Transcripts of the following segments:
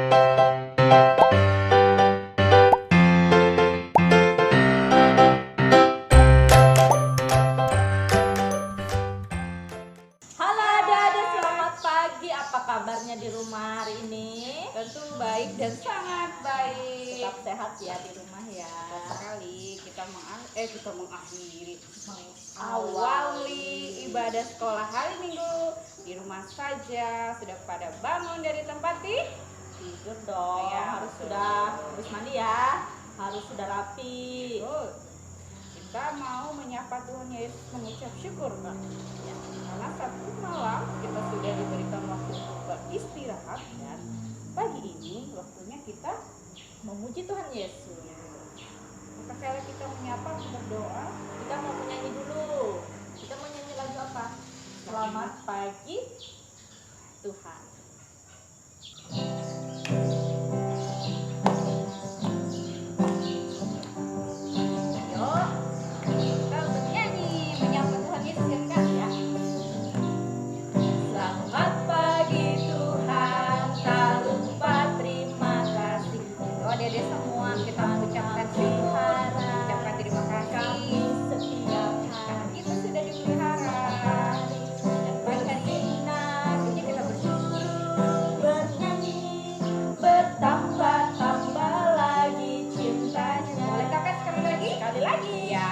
Halo adik-adik, selamat pagi. Apa kabarnya di rumah hari ini? Tentu baik dan sangat baik. Tetap sehat ya di rumah ya. Sekali kita mengakhiri awali ibadah sekolah hari Minggu di rumah saja. Sudah pada bangun dari tempat Tidur dong. Ya, harus betul. sudah habis mandi ya. Harus sudah rapi. Betul. Kita mau menyapa Tuhan Yesus, mengucap syukur, Kak. Ya. Karena Sabtu malam kita sudah diberikan waktu untuk beristirahat, dan pagi ini waktunya kita Memuji Tuhan Yesus. maka kala kita menyapa, berdoa. Kita mau menyanyi dulu. Kita mau nyanyi lagu apa? Selamat pagi Tuhan. Yuk, kita bernyanyi menyapa Tuhan Yesus ya, Kak, ya. Selamat pagi Tuhan, tak lupa terima kasih. Oh, Dede semua kita mengucapkan syukur, mengucapkan terima kasih Setiap karena hari kita sudah dipelihara. Dan pagi hari ini waktunya kita bersyukur. bernyanyi, bertambah-tambah lagi cintanya. Boleh kakak sekali lagi? Sekali lagi. Ya.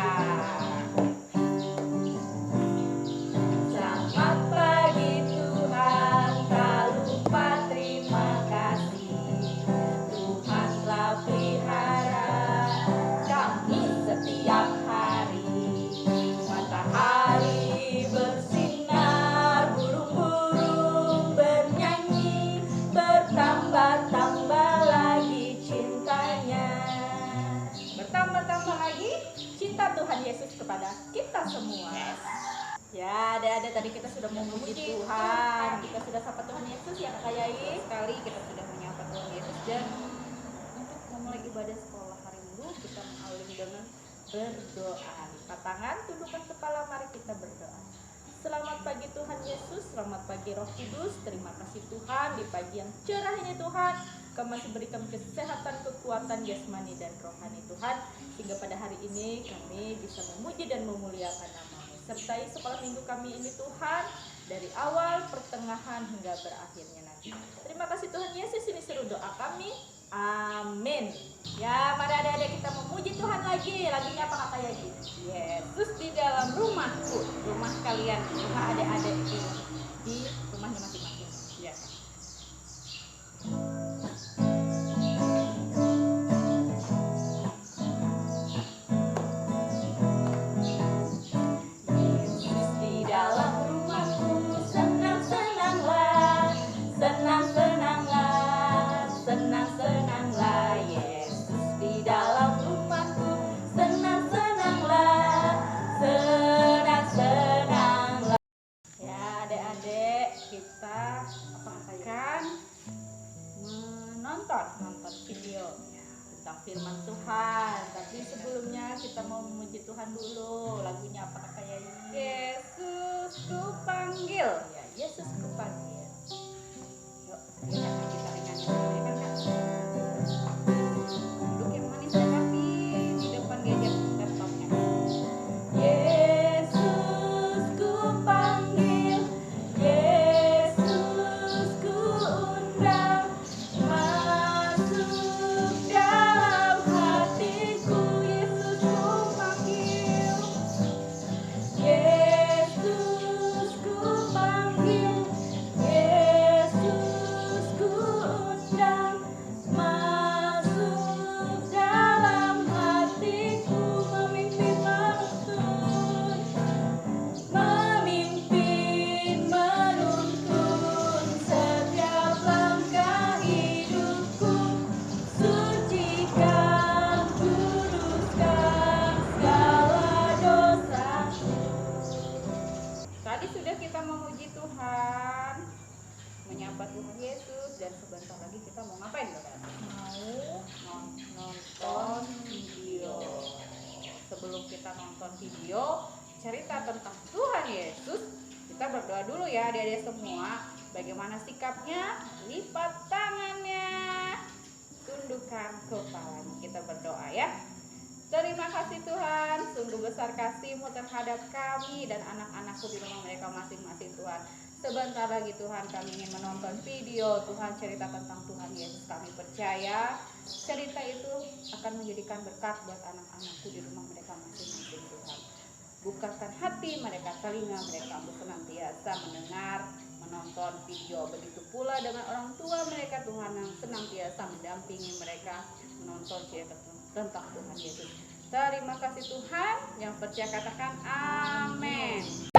Selamat pagi Tuhan, tak lupa terima kasih. Tuhan telah pelihara kami setiap hari. Matahari bersinar, burung-burung bernyanyi, bertambah-tambah lagi cintanya. Bertambah-tambah lagi. Cinta Tuhan Yesus kepada kita semua. Ya, adik-adik, tadi kita sudah memuji Tuhan. Kita sudah sapa Tuhan Yesus ya Kak Yai. Sekali kita sudah menyapa Tuhan Yesus, dan untuk memulai ibadah sekolah hari Minggu kita mengawali dengan Berdoa. Angkat tangan, tundukkan kepala, mari kita berdoa. Selamat pagi Tuhan Yesus, selamat pagi Roh Kudus. Terima kasih Tuhan di pagi yang cerah ini Tuhan. Kau masih berikan kesehatan, kekuatan jasmani dan rohani Tuhan, sehingga pada hari ini kami bisa memuji dan memuliakan nama-Mu. Sertai sekolah minggu kami ini Tuhan, dari awal, pertengahan hingga berakhirnya nanti. Terima kasih Tuhan Yesus, ini seru doa kami. Amin. Ya, mari adik-adik kita memuji Tuhan lagi. Lagunya apa Kak Yai? Yesus di dalam rumahku, rumah kalian, rumah adik-adik Di rumahnya masing-masing. ya. Yesus di dalam rumahku, senang-senanglah, senang-senanglah, senang-senanglah. Yesus di dalam rumahku, senang-senanglah, senang-senanglah. Ya adik-adik, kita akan nonton video tentang firman Tuhan. Tapi sebelumnya kita mau memuji Tuhan dulu. Lagunya apa Kak Yai? Yesus ku panggil. Ya, Yesus ku panggil. Yuk, kita nyanyi dulu ya kan, Kak? Duduk yang manis dan rapi di depan gadget laptopnya. Yesus ku panggil, Yesus ku undang, masuk dalam hatiku. Yesus ku panggil, Yesus ku panggil, Yesus ku undang, masuk dalam hatiku. Memimpin menuntun, memimpin menuntun setiap langkah hidupku. Sucikan, kuduskan segala dosaku. Tadi sudah kita memuji Tuhan, menyapa Tuhan Yesus, dan sebentar lagi kita mau ngapain, Saudara? Mau Nonton video. Sebelum kita nonton video cerita tentang Tuhan Yesus, kita berdoa dulu ya adik-adik semua. Bagaimana sikapnya? Lipat tangannya. tundukkan kepalanya. Kita berdoa ya. Terima kasih Tuhan, sungguh besar kasih-Mu terhadap kami dan anak-anakku di rumah mereka masing-masing Tuhan. Sebentar lagi Tuhan kami ingin menonton video Tuhan cerita tentang Tuhan Yesus. Kami percaya cerita itu akan menjadikan berkat buat anak-anakku di rumah mereka masing-masing Tuhan. Bukakan hati mereka, telinga mereka untuk senantiasa mendengar, menonton video. Begitu pula dengan orang tua mereka Tuhan yang senantiasa mendampingi mereka menonton cerita tentang Tuhan Yesus. Terima kasih Tuhan, yang percaya katakan amin.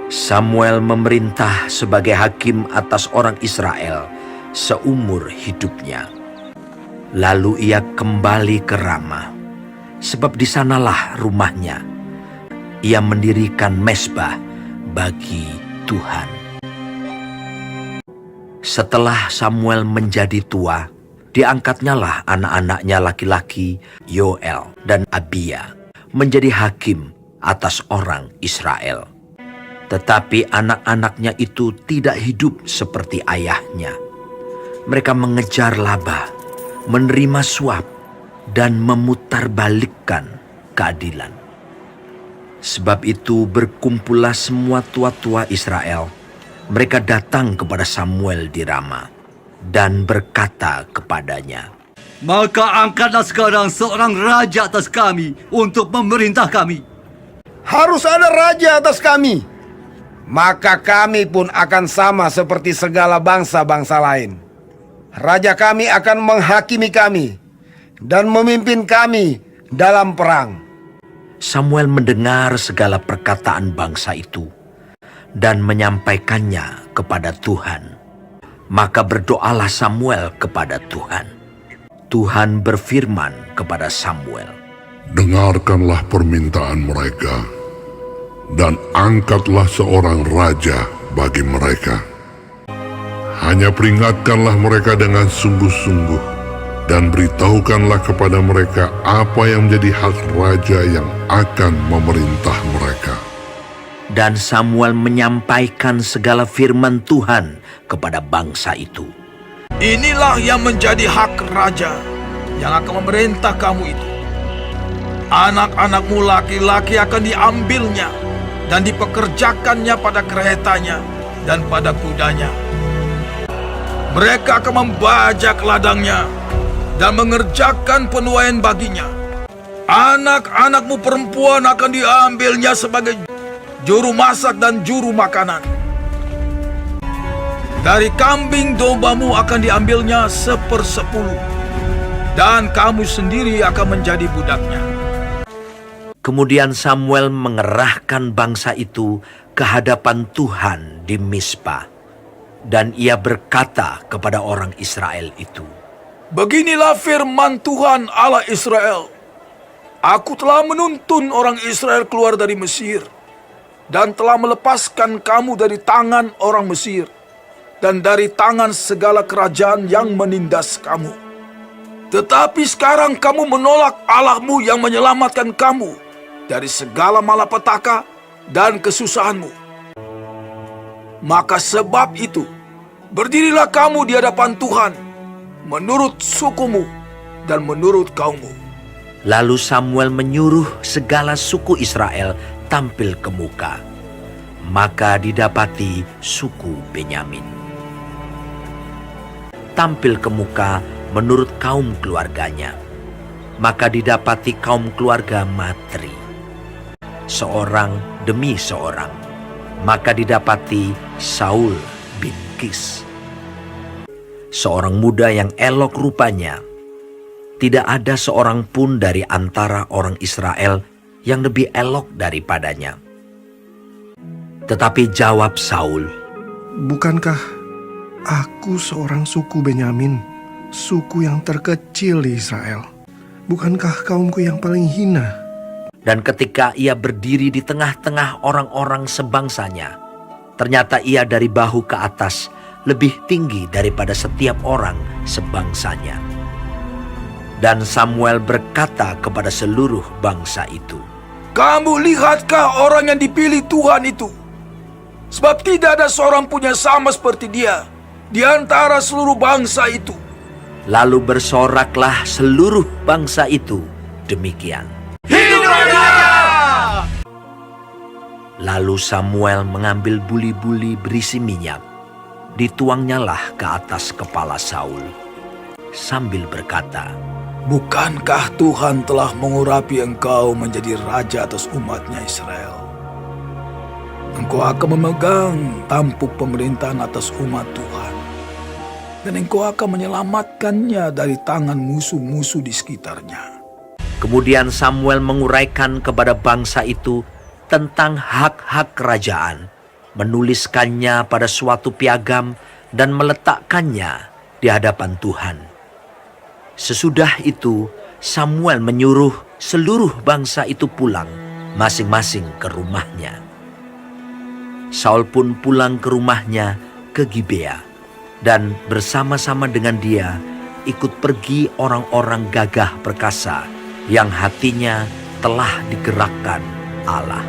Samuel memerintah sebagai hakim atas orang Israel seumur hidupnya. Lalu ia kembali ke Rama, sebab di sanalah rumahnya. Ia mendirikan mezbah bagi Tuhan. Setelah Samuel menjadi tua, diangkatnyalah anak-anaknya laki-laki Yoel dan Abia menjadi hakim atas orang Israel. Tetapi anak-anaknya itu tidak hidup seperti ayahnya. Mereka mengejar laba, menerima suap, dan memutarbalikkan keadilan. Sebab itu berkumpullah semua tua-tua Israel. Mereka datang kepada Samuel di Rama dan berkata kepadanya, "Maka angkatlah sekarang seorang raja atas kami untuk memerintah kami." Harus ada raja atas kami. Maka kami pun akan sama seperti segala bangsa-bangsa lain. Raja kami akan menghakimi kami dan memimpin kami dalam perang. Samuel mendengar segala perkataan bangsa itu dan menyampaikannya kepada Tuhan. Maka berdoalah Samuel kepada Tuhan. Tuhan berfirman kepada Samuel, "Dengarkanlah permintaan mereka, dan angkatlah seorang raja bagi mereka. Hanya peringatkanlah mereka dengan sungguh-sungguh, dan beritahukanlah kepada mereka apa yang menjadi hak raja yang akan memerintah mereka." Dan Samuel menyampaikan segala firman Tuhan kepada bangsa itu. Inilah yang menjadi hak raja yang akan memerintah kamu itu. Anak-anakmu laki-laki akan diambilnya dan dipekerjakannya pada keretanya dan pada kudanya. Mereka akan membajak ladangnya dan mengerjakan penuaian baginya. Anak-anakmu perempuan akan diambilnya sebagai juru masak dan juru makanan. Dari kambing dombamu akan diambilnya 1/10, dan kamu sendiri akan menjadi budaknya. Kemudian Samuel mengerahkan bangsa itu ke hadapan Tuhan di Mizpah. Dan ia berkata kepada orang Israel itu, Beginilah firman Tuhan Allah Israel. Aku telah menuntun orang Israel keluar dari Mesir, dan telah melepaskan kamu dari tangan orang Mesir, dan dari tangan segala kerajaan yang menindas kamu. Tetapi sekarang kamu menolak Allahmu yang menyelamatkan kamu dari segala malapetaka dan kesusahanmu. Maka sebab itu, berdirilah kamu di hadapan Tuhan, menurut sukumu dan menurut kaummu. Lalu Samuel menyuruh segala suku Israel tampil ke muka. Maka didapati suku Benyamin tampil ke muka menurut kaum keluarganya. Maka didapati kaum keluarga Matri, seorang demi seorang. Maka didapati Saul bin Kis, seorang muda yang elok rupanya. Tidak ada seorang pun dari antara orang Israel yang lebih elok daripadanya. Tetapi jawab Saul, "Bukankah aku seorang suku Benyamin, suku yang terkecil di Israel? Bukankah kaumku yang paling hina? Dan ketika ia berdiri di tengah-tengah orang-orang sebangsanya, ternyata ia dari bahu ke atas lebih tinggi daripada setiap orang sebangsanya. Dan Samuel berkata kepada seluruh bangsa itu, Kamu lihatkah orang yang dipilih Tuhan itu? Sebab tidak ada seorang pun yang sama seperti dia di antara seluruh bangsa itu. Lalu bersoraklah seluruh bangsa itu demikian. Hidup raja! Lalu Samuel mengambil buli-buli berisi minyak, dituangnyalah ke atas kepala Saul, sambil berkata, Bukankah Tuhan telah mengurapi engkau menjadi raja atas umatnya Israel? Engkau akan memegang tampuk pemerintahan atas umat Tuhan. Dan engkau akan menyelamatkannya dari tangan musuh-musuh di sekitarnya. Kemudian Samuel menguraikan kepada bangsa itu tentang hak-hak kerajaan, menuliskannya pada suatu piagam dan meletakkannya di hadapan Tuhan. Sesudah itu Samuel menyuruh seluruh bangsa itu pulang masing-masing ke rumahnya. Saul pun pulang ke rumahnya ke Gibea, dan bersama-sama dengan dia ikut pergi orang-orang gagah perkasa yang hatinya telah digerakkan Allah.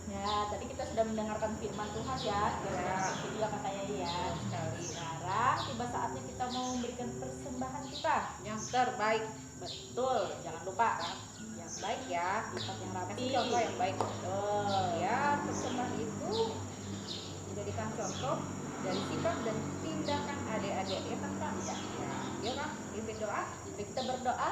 Ya, tadi kita sudah mendengarkan firman Tuhan ya. Juga kakak Yaya ya. Sekarang tiba saatnya kita mau memberikan persembahan kita. Yang terbaik. Betul, jangan lupa yang baik ya, tempat yang rapi. Kasih contoh yang baik. Betul. Ya, persembahan itu menjadikan contoh dari sikap dan tindakan adik-adik ya kan Kak? Ya kan? Pimpin doa. Mari kita berdoa.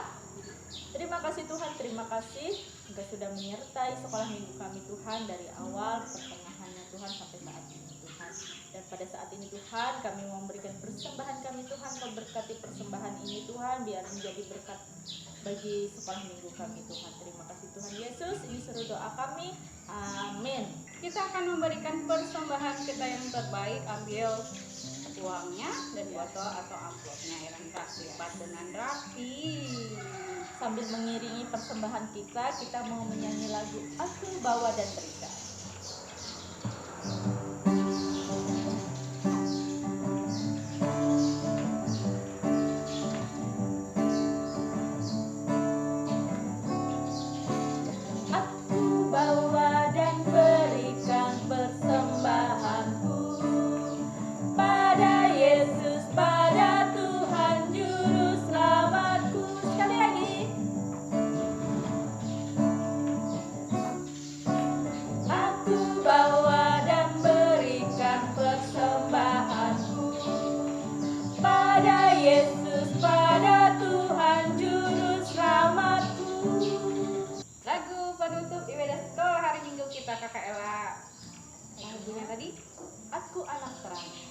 Terima kasih Tuhan, terima kasih Engkau sudah menyertai sekolah minggu kami Tuhan dari awal pertengahannya Tuhan sampai saat ini Tuhan. Dan pada saat ini Tuhan kami mau memberikan persembahan kami Tuhan, kau berkati persembahan ini Tuhan biar menjadi berkat bagi sekolah minggu kami Tuhan. Terima kasih Tuhan Yesus, ini seru doa kami. Amin. Kita akan memberikan persembahan kita yang terbaik. Ambil uangnya dan foto atau amplopnya ya kan Kak, lipat dengan rapi. Sambil mengiringi persembahan kita mau menyanyi lagu Aku Bawa dan Berikan. Aku bawa dan berikan persembahanku pada Yesus, pada Tuhan Juru Selamatku. Sekali lagi. Aku bawa dan berikan persembahanku pada Yesus, pada Tuhan Juru Selamatku. Lagu penutup ibadah sekolah hari Minggu kita Kakak Ella. Lagunya tadi Aku anak terangnya.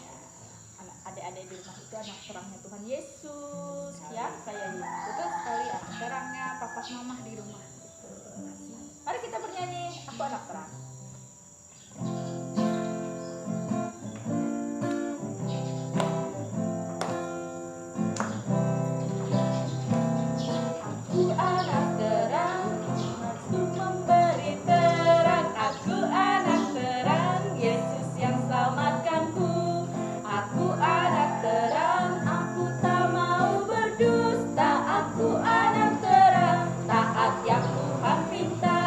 Adik-adik di rumah itu anak terangnya Tuhan Yesus ya, kayak gitu. betul sekali, anak terangnya papa mama di rumah. Mari kita bernyanyi Aku Anak Terang. Aku anak terang, aku memberi terang. Aku anak terang, Yesus yang selamatkanku. Aku anak terang, aku tak mau berdusta. Aku anak terang, taat yang Tuhan pinta.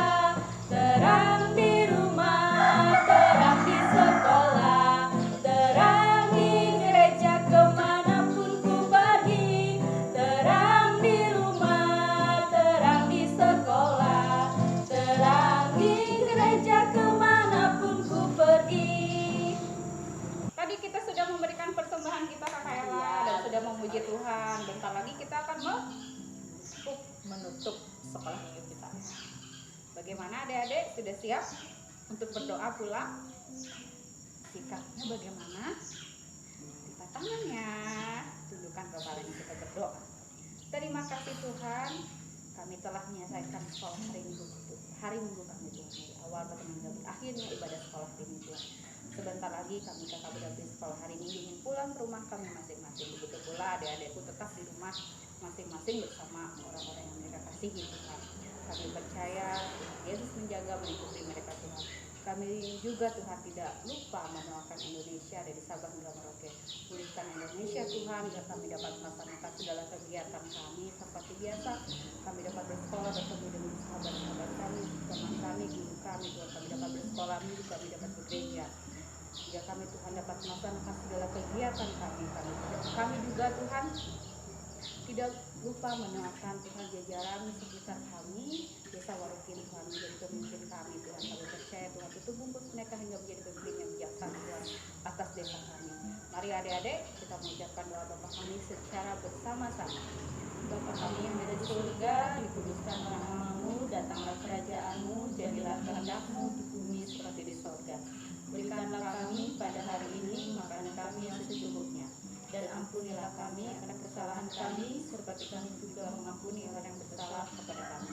Terang di rumah, terang di sekolah, terang di gereja kemanapun ku pergi. Terang di rumah, terang di sekolah, terang di gereja kemanapun ku pergi. Tadi kita sudah memberikan persembahan kita Kakak Ella dan sudah memuji Tuhan. Bentar lagi kita akan Menutup sekolah minggu kita. Bagaimana adik-adik? Sudah siap untuk berdoa pulang? Sikapnya bagaimana? tangannya, tundukkan kepalanya, kita berdoa. Terima kasih Tuhan, kami telah menyelesaikan sekolah hari Minggu kami Tuhan, dari awal pertemuan sampai akhirnya ibadah sekolah ini Tuhan. Sebentar lagi kami kakak berarti sekolah hari Minggu ingin pulang ke rumah kami masing-masing. Begitu pula adik-adikku tetap di rumah masing-masing bersama orang-orang yang mereka kasihi Tuhan. Kami percaya Yesus menjaga melindungi mereka Tuhan. Kami juga Tuhan tidak lupa mendoakan Indonesia dari Sabang hingga Merauke. Pulihkan Indonesia Tuhan, agar kami dapat melaksanakan segala kegiatan kami seperti biasa. Kami dapat bersekolah, bertemu dengan sahabat-sahabat kami, teman kami, guru kami, Tuhan. Kami dapat bersekolah, minggu kami dapat bekerja. Jika kami Tuhan dapat melaksanakan segala kegiatan kami juga Tuhan tidak lupa mendoakan Tuhan jajaran sekitar kami, desa Warukin Tuhan menjadi pemimpin kami Tuhan. Kami percaya Tuhan tutup bungkus mereka hingga menjadi pemimpin yang bijaksana Tuhan atas desa kami. Mari adik-adik kita mengucapkan doa Bapa kami secara bersama-sama. Bapa kami yang ada di surga, dikuduskanlah namamu, datanglah kerajaanmu, jadilah kehendakmu di bumi seperti di surga. Berikanlah kami pada hari ini makanan kami yang secukupnya, dan ampunilah kami akan kesalahan kami seperti kami juga mengampuni orang yang bersalah kepada kami.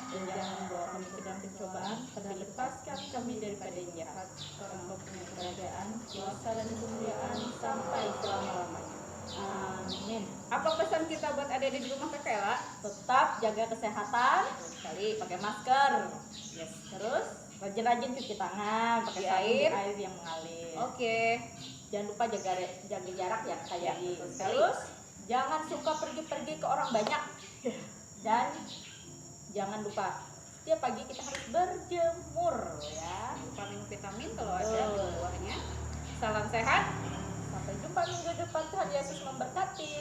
Dan jangan membawa kami ke dalam pencobaan, tetapi lepaskan kami daripada yang jahat. Karena Engkau punya kerajaan, kuasa dan kemuliaan sampai selama-lamanya. Amin. Apa pesan kita buat adik-adik di rumah Kakak Ella? Tetap jaga kesehatan, Sekali pakai masker. yes. Terus rajin-rajin cuci tangan, pakai Cuci sabun air. air yang mengalir. Oke. Jangan lupa jaga jarak ya kayak Ya, di. betul sekali. Terus jangan suka pergi-pergi ke orang banyak. Dan jangan lupa setiap pagi kita harus berjemur ya. Lupa minum vitamin kalau ada Betul. buahnya. Salam sehat. Sampai jumpa minggu depan, Tuhan Yesus memberkati.